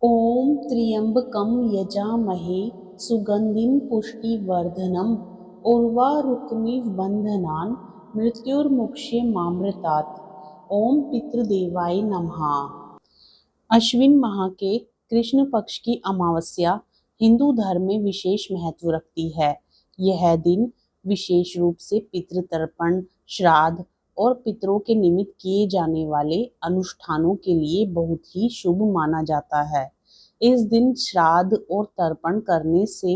ॐ त्र्यम्बकं यजामहे सुगन्धिं पुष्टिवर्धनम् उर्वारुकमिव बन्धनान् मृत्युर्मुक्षयमामृतात्। ओम पितृदेवाय नमः। अश्विन माह के कृष्ण पक्ष की अमावस्या हिंदू धर्म में विशेष महत्व रखती है। यह दिन विशेष रूप से पितृ तर्पण, श्राद्ध और पितरों के निमित्त किए जाने वाले अनुष्ठानों के लिए बहुत ही शुभ माना जाता है। इस दिन श्राद्ध और तर्पण करने से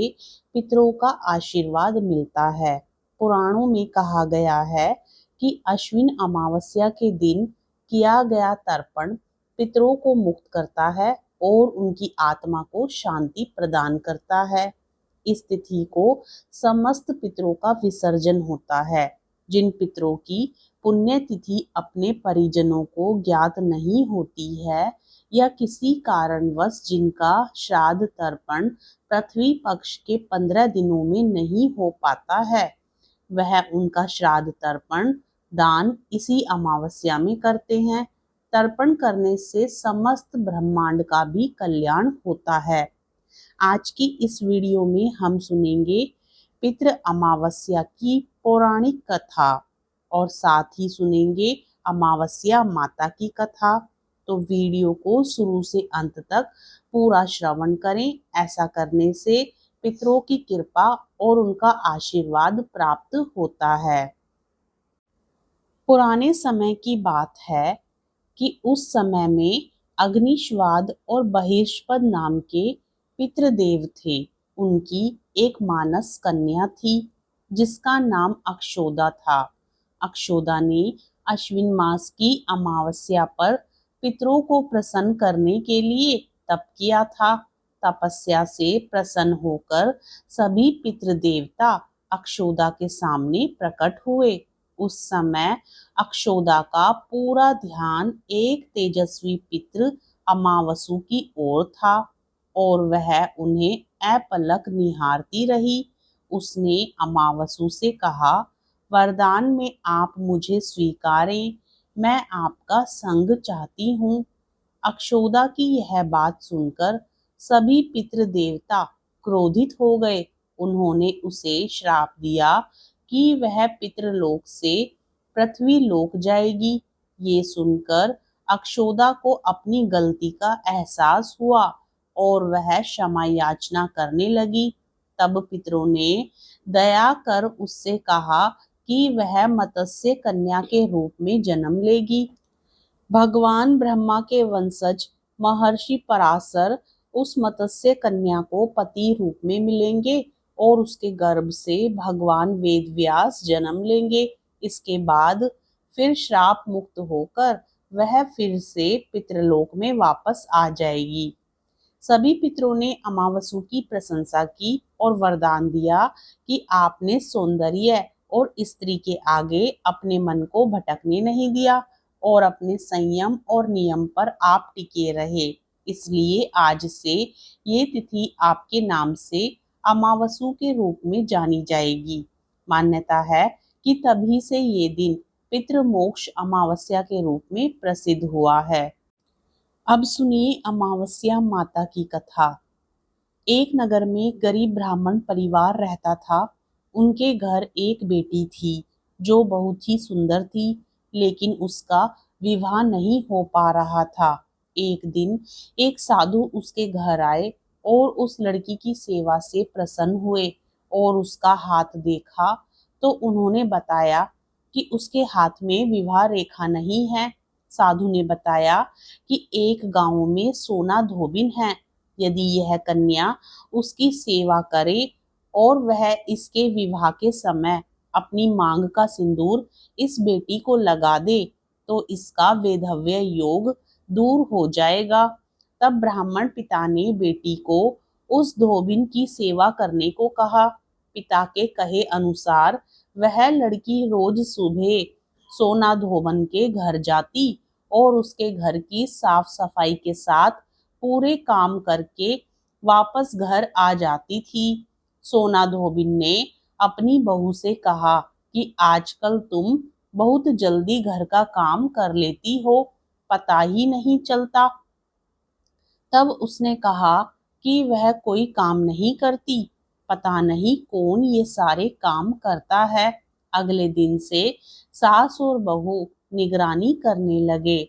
पितरों का आशीर्वाद मिलता है। पुराणों में कहा गया है कि अश्विन अमावस्या के दिन किया गया तर्पण पितरों को मुक्त करता है और उनकी आत्मा को शांति प्रदान करता है। इस तिथि को समस्त पितरों का विसर्जन होता है। जिन पितरों की पुण्य तिथि अपने परिजनों को ज्ञात नहीं होती है या किसी कारणवश जिनका श्राद्ध तर्पण पृथ्वी पक्ष के 15 दिनों में नहीं हो पाता है, वह उनका श्राद्ध तर्पण दान इसी अमावस्या में करते हैं। तर्पण करने से समस्त ब्रह्मांड का भी कल्याण होता है। आज की इस वीडियो में हम सुनेंगे पितृ अमावस्या की पौराणिक कथा और साथ ही सुनेंगे अमावस्या माता की कथा। तो वीडियो को शुरू से अंत तक पूरा श्रवण करें। ऐसा करने से पितरों की कृपा और उनका आशीर्वाद प्राप्त होता है। पुराने समय की बात है कि उस समय में अग्निश्वाद और बहिष्पद नाम के पितृदेव थे। उनकी एक मानस कन्या थी जिसका नाम अक्षोदा था। अक्षोदा ने अश्विन मास की अमावस्या पर पितरों को प्रसन्न करने के लिए तप किया था। तपस्या से प्रसन्न होकर सभी पितृदेवता अक्षोदा के सामने प्रकट हुए। उस समय अक्षोदा का पूरा ध्यान एक तेजस्वी पितृ अमावसु की ओर था और वह उन्हें अपलक निहारती रही। उसने अमावसु से कहा, वरदान में आप मुझे स्वीकारें, मैं आपका संग चाहती हूँ। अक्षोदा की यह बात सुनकर सभी पितृदेवता क्रोधित हो गए। उन्होंने उसे श्राप दिया कि वह पितृलोक से पृथ्वी लोक जाएगी। ये सुनकर अक्षोदा को अपनी गलती का एहसास हुआ और वह क्षमा याचना करने लगी। तब पितरों ने दया कर उससे कहा कि वह मत्स्य कन्या के रूप में जन्म लेगी। भगवान ब्रह्मा के वंशज महर्षि पराशर उस मत्स्य कन्या को पति रूप में मिलेंगे और उसके गर्भ से भगवान वेदव्यास जन्म लेंगे। इसके बाद फिर श्राप मुक्त होकर वह फिर से पितृलोक में वापस आ जाएगी। सभी पितरों ने अमावसु की प्रशंसा की और वरदान दिया कि आपने सौंदर्य और स्त्री के आगे अपने मन को भटकने नहीं दिया और अपने संयम और नियम पर आप टिके रहे। इसलिए आज से ये तिथि आपके नाम से अमावसु के रूप में जानी जाएगी। मान्यता है कि तभी से ये दिन पितृमोक्ष अमावस्या के रूप में प्रसिद्ध हुआ है। अब सुनिए अमावस्या माता की कथा। एक नगर में गरीब ब्राह्मण परिवार रहता था। उनके घर एक बेटी थी जो बहुत ही सुंदर थी, लेकिन उसका विवाह नहीं हो पा रहा था। एक दिन एक साधु उसके घर आए और उस लड़की की सेवा से प्रसन्न हुए और उसका हाथ देखा तो उन्होंने बताया कि उसके हाथ में विवाह रेखा नहीं है। साधु ने बताया कि एक गांव में सोना धोबिन है। यदि यह कन्या उसकी सेवा करे और वह इसके विवाह के समय अपनी मांग का सिंदूर इस बेटी को लगा दे तो इसका वैधव्य योग दूर हो जाएगा। तब ब्राह्मण पिता ने बेटी को उस धोबिन की सेवा करने को कहा। पिता के कहे अनुसार वह लड़की रोज सुबह सोना धोबन के घर जाती और उसके घर की साफ सफाई के साथ पूरे काम करके वापस घर आ जाती थी। सोना धोबिन ने अपनी बहू से कहा कि आजकल तुम बहुत जल्दी घर का काम कर लेती हो, पता ही नहीं चलता। तब उसने कहा कि वह कोई काम नहीं करती, पता नहीं कौन ये सारे काम करता है। अगले दिन से सास और बहू निगरानी करने लगे।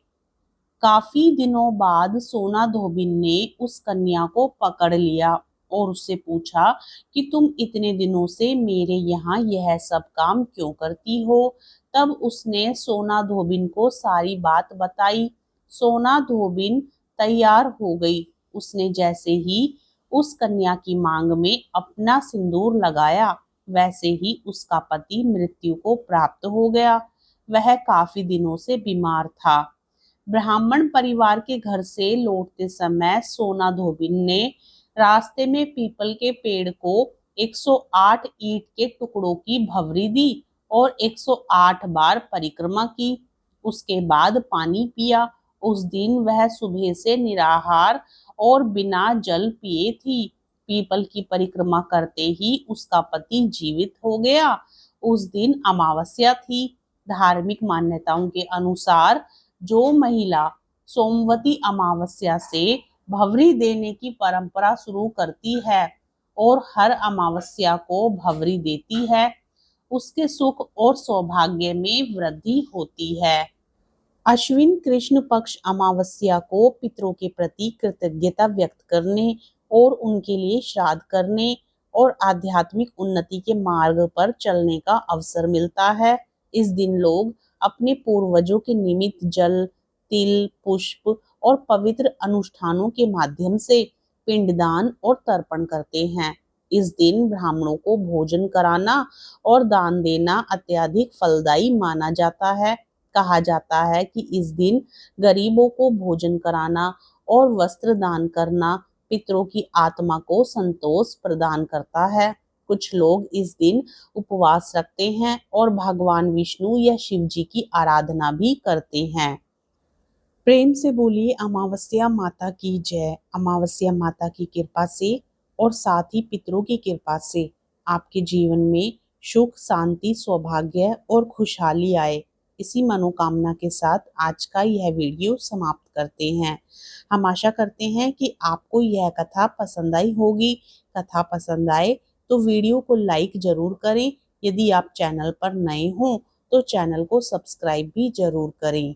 काफी दिनों बाद सोना धोबिन ने उस कन्या को पकड़ लिया और उससे पूछा कि तुम इतने दिनों से मेरे यहाँ यह सब काम क्यों करती हो। तब उसने सोना धोबिन को सारी बात बताई। सोना धोबिन तैयार हो गई। उसने जैसे ही उस कन्या की मांग में अपना सिंदूर लगाया, वैसे ही उसका पति मृत्यु को प्राप्त हो गया। वह काफी दिनों से बीमार था। ब्राह्मण परिवार के घर से लौटते समय सोना धोबिन ने रास्ते में पीपल के पेड़ को 108 ईंट के टुकड़ों की भवरी दी और 108 बार परिक्रमा की। उसके बाद पानी पिया। उस दिन वह सुबह से निराहार और बिना जल पिए थी। पीपल की परिक्रमा करते ही उसका पति जीवित हो गया। उस दिन अमावस्या थी। धार्मिक मान्यताओं के अनुसार जो महिला सोमवती अमावस्या से भवरी देने की परंपरा शुरू करती है और हर अमावस्या को भवरी देती है, उसके सुख और सौभाग्य में वृद्धि होती है। अश्विन कृष्ण पक्ष अमावस्या को पितरों के प्रति कृतज्ञता व्यक्त करने और उनके लिए श्राद्ध करने और आध्यात्मिक उन्नति के मार्ग पर चलने का अवसर मिलता है। इस दिन लोग अपने पूर्वजों के निमित्त जल, तिल, पुष्प और पवित्र अनुष्ठानों के माध्यम से पिंडदान और तर्पण करते हैं। इस दिन ब्राह्मणों को भोजन कराना और दान देना अत्यधिक फलदायी माना जाता है। कहा जाता है कि इस दिन गरीबों को भोजन कराना और वस्त्र दान करना पितरों की आत्मा को संतोष प्रदान करता है। कुछ लोग इस दिन उपवास रखते हैं और भगवान विष्णु या शिव जी की आराधना भी करते हैं। प्रेम से बोलिए अमावस्या माता की जय। अमावस्या माता की कृपा से और साथ ही पितरों की कृपा से आपके जीवन में सुख, शांति, सौभाग्य और खुशहाली आए। इसी मनोकामना के साथ आज का यह वीडियो समाप्त करते हैं। हम आशा करते हैं कि आपको यह कथा पसंद आई होगी। कथा पसंद आए तो वीडियो को लाइक जरूर करें। यदि आप चैनल पर नए हों तो चैनल को सब्सक्राइब भी जरूर करें।